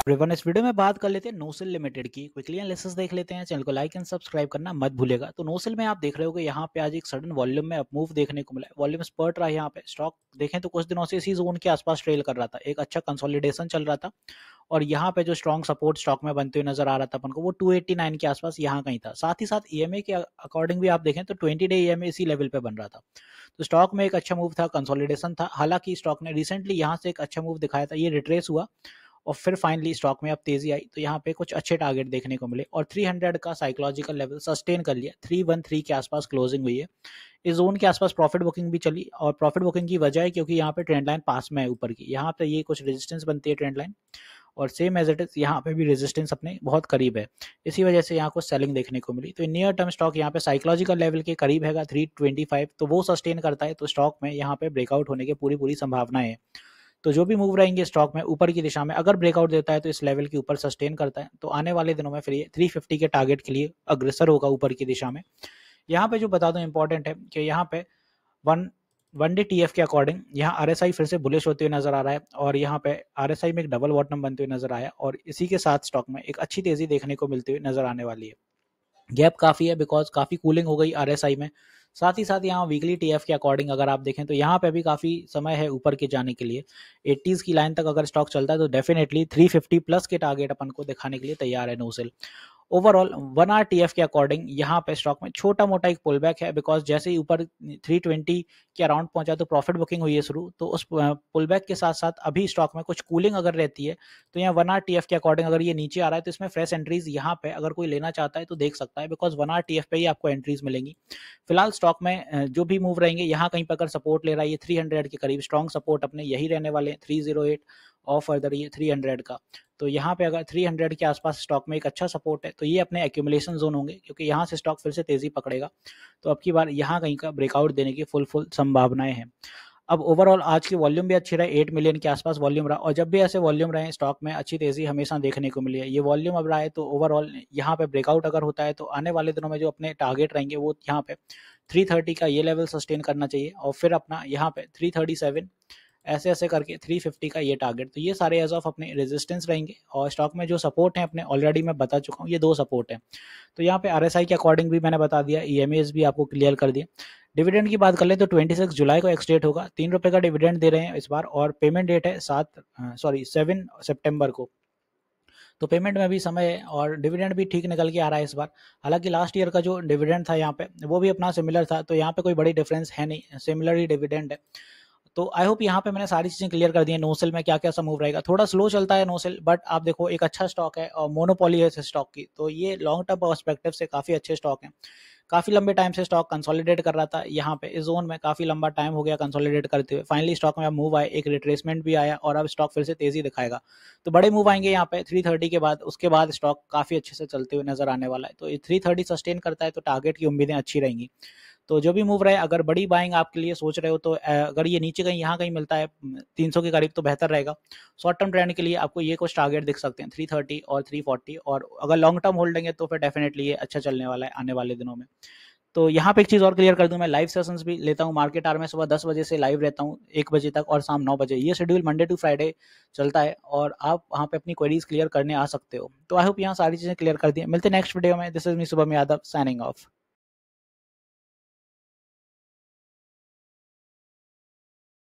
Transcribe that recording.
Everyone, इस video में बात कर लेते हैं नोसेल लिमिटेड की। क्विकली एनालिसिस देख लेते हैं। चैनल को लाइक एंड सब्सक्राइब करना मत भूलेगा। तो नोसेल में आप देख रहे हो कि यहाँ पे आज एक सडन वॉल्यूम में अपमूव देखने को मिला है। वॉल्यूम स्पर्ट रहा है। यहाँ पे स्टॉक देखें तो कुछ दिनों से इसी जोन के आसपास ट्रेल कर रहा था। एक अच्छा कंसोलिडेशन चल रहा था और यहाँ पे जो स्ट्रॉन्ग सपोर्ट स्टॉक में बनते हुए नजर आ रहा था अपन को, वो 289 के आसपास यहाँ कहीं था। साथ ही साथ ईएमए के अकॉर्डिंग भी आप देखें तो 20 डे ईएमए इसी लेवल पे बन रहा था। तो स्टॉक में एक अच्छा मूव था, कंसोलिडेशन था। हालांकि स्टॉक ने रिसेंटली यहाँ से एक अच्छा मूव दिखाया था, ये रिट्रेस हुआ और फिर फाइनली स्टॉक में अब तेजी आई। तो यहाँ पे कुछ अच्छे टारगेट देखने को मिले और 300 का साइकोलॉजिकल लेवल सस्टेन कर लिया। 313 के आसपास क्लोजिंग हुई है। इस जोन के आसपास प्रॉफिट बुकिंग भी चली और प्रॉफिट बुकिंग की वजह है क्योंकि यहाँ पे ट्रेंड लाइन पास में है ऊपर की। यहाँ पे ये कुछ रेजिस्टेंस बनती है ट्रेंड लाइन और सेम एज इट इज यहाँ पे भी रेजिस्टेंस अपने बहुत करीब है। इसी वजह से यहाँ को सेलिंग देखने को मिली। तो नियर टर्म स्टॉक यहाँ पे साइकोलॉजिकल लेवल के करीब है 325, तो वो सस्टेन करता है तो स्टॉक में यहाँ पे ब्रेकआउट होने की पूरी संभावना है। तो जो भी मूव रहेंगे स्टॉक में ऊपर की दिशा में, अगर ब्रेकआउट देता है तो इस लेवल के ऊपर सस्टेन करता है, तो आने वाले दिनों में फिर ये 350 के टारगेट के लिए अग्रसर होगा ऊपर की दिशा में। यहाँ पे जो बता दूं इंपॉर्टेंट है कि यहाँ पे वन डे टीएफ के अकॉर्डिंग यहाँ आरएसआई फिर से बुलिश होते हुए नजर आ रहा है और यहाँ पे आरएसआई में एक डबल बॉटम बनते हुए नजर आया और इसी के साथ स्टॉक में एक अच्छी तेजी देखने को मिलती हुई नजर आने वाली है। गैप काफ़ी है बिकॉज काफ़ी कूलिंग हो गई आरएसआई में। साथ ही साथ यहाँ वीकली टीएफ के अकॉर्डिंग अगर आप देखें तो यहाँ पे भी काफ़ी समय है ऊपर के जाने के लिए। 80s की लाइन तक अगर स्टॉक चलता है तो डेफिनेटली 350 प्लस के टारगेट अपन को दिखाने के लिए तैयार है नोसेल। ओवरऑल 1 आवर टीएफ के अकॉर्डिंग यहाँ पे स्टॉक में छोटा मोटा एक पुल बैक है बिकॉज जैसे ही ऊपर 320 के अराउंड पहुंचा तो प्रॉफिट बुकिंग हुई है शुरू। तो उस पुल बैक के साथ साथ अभी स्टॉक में कुछ कूलिंग अगर रहती है तो यहाँ 1 आवर टीएफ के अकॉर्डिंग अगर ये नीचे आ रहा है तो इसमें फ्रेश एंट्रीज यहाँ पे अगर कोई लेना चाहता है तो देख सकता है बिकॉज 1 आवर टीएफ पे ही आपको एंट्रीज मिलेंगी। फिलहाल स्टॉक में जो भी मूव रहेंगे यहाँ कहीं पर अगर सपोर्ट ले रहा है ये 300 के करीब स्ट्रॉन्ग सपोर्ट अपने यही रहने वाले हैं, 308 और फर्दर ये 300 का। तो यहाँ पे अगर 300 के आसपास स्टॉक में एक अच्छा सपोर्ट है तो ये अपने एक्यूमुलेशन जोन होंगे क्योंकि यहाँ से स्टॉक फिर से तेजी पकड़ेगा। तो अब की बार यहाँ कहीं का ब्रेकआउट देने की फुल संभावनाएं हैं। अब ओवरऑल आज की वॉल्यूम भी अच्छी रही, 8 मिलियन के आसपास वॉल्यूम रहा और जब भी ऐसे वॉल्यूम रहे स्टॉक में अच्छी तेजी हमेशा देखने को मिली है। ये वॉल्यूम अब रहा है तो ओवरऑल यहाँ पे ब्रेकआउट अगर होता है तो आने वाले दिनों में जो अपने टारगेट रहेंगे वो यहाँ पे 330 का ये लेवल सस्टेन करना चाहिए और फिर अपना यहाँ पे 337 ऐसे ऐसे करके 350 का ये टारगेट। तो ये सारे एज ऑफ अपने रेजिस्टेंस रहेंगे और स्टॉक में जो सपोर्ट है अपने ऑलरेडी मैं बता चुका हूँ, ये 2 सपोर्ट है। तो यहाँ पे आरएसआई के अकॉर्डिंग भी मैंने बता दिया, ईएमएस भी आपको क्लियर कर दिया। डिविडेंड की बात कर ले तो 26 जुलाई को एक्स डेट होगा, 3 रुपये का डिविडेंड दे रहे हैं इस बार और पेमेंट डेट है 7 सितंबर को। तो पेमेंट में भी समय है और डिविडेंड भी ठीक निकल के आ रहा है इस बार। हालांकि लास्ट ईयर का जो डिविडेंड था यहाँ पे वो भी अपना सिमिलर था, तो यहाँ पे कोई बड़ी डिफरेंस है नहीं, सिमिलर ही डिविडेंड है। तो आई होप यहाँ पे मैंने सारी चीजें क्लियर कर दी है। नोसेल में क्या क्या सा मूव रहेगा, थोड़ा स्लो चलता है नोसेल, बट आप देखो एक अच्छा स्टॉक है और मोनोपोली है इस स्टॉक की, तो ये लॉन्ग टर्म पर्सपेक्टिव से काफी अच्छे स्टॉक हैं। काफी लंबे टाइम से स्टॉक कंसोलिडेट कर रहा था यहाँ पे इस जोन में, काफी लंबा टाइम हो गया कंसोलिडेट करते हुए। फाइनली स्टॉक में अब मूव आए, एक रिट्रेसमेंट भी आया और अब स्टॉक फिर से तेजी दिखाएगा। तो बड़े मूव आएंगे यहाँ पे 330 के बाद, उसके बाद स्टॉक काफी अच्छे से चलते हुए नजर आने वाला है। तो 330 सस्टेन करता है तो टारगेट की उम्मीदें अच्छी रहेंगी। तो जो भी मूव रहे, अगर बड़ी बाइंग आपके लिए सोच रहे हो तो अगर ये नीचे कहीं यहाँ कहीं मिलता है 300 के करीब तो बेहतर रहेगा। शॉर्ट टर्म ट्रेंड के लिए आपको ये कुछ टारगेट दिख सकते हैं 330 और 340, और अगर लॉन्ग टर्म होल्डिंग है तो फिर डेफिनेटली ये अच्छा चलने वाला है आने वाले दिनों में। तो यहाँ पे एक चीज़ और क्लियर कर दूं, मैं लाइव सेशंस भी लेता हूँ मार्केट आवर में। सुबह 10 बजे से लाइव रहता हूँ 1 बजे तक और शाम 9 बजे। ये शेड्यूल मंडे टू फ्राइडे चलता है और आप वहाँ पे अपनी क्वेरीज क्लियर करने आ सकते हो। तो आई होप यहाँ सारी चीज़ें क्लियर कर दी। मिलते हैं नेक्स्ट वीडियो में। This is me Shubham Yadav signing off.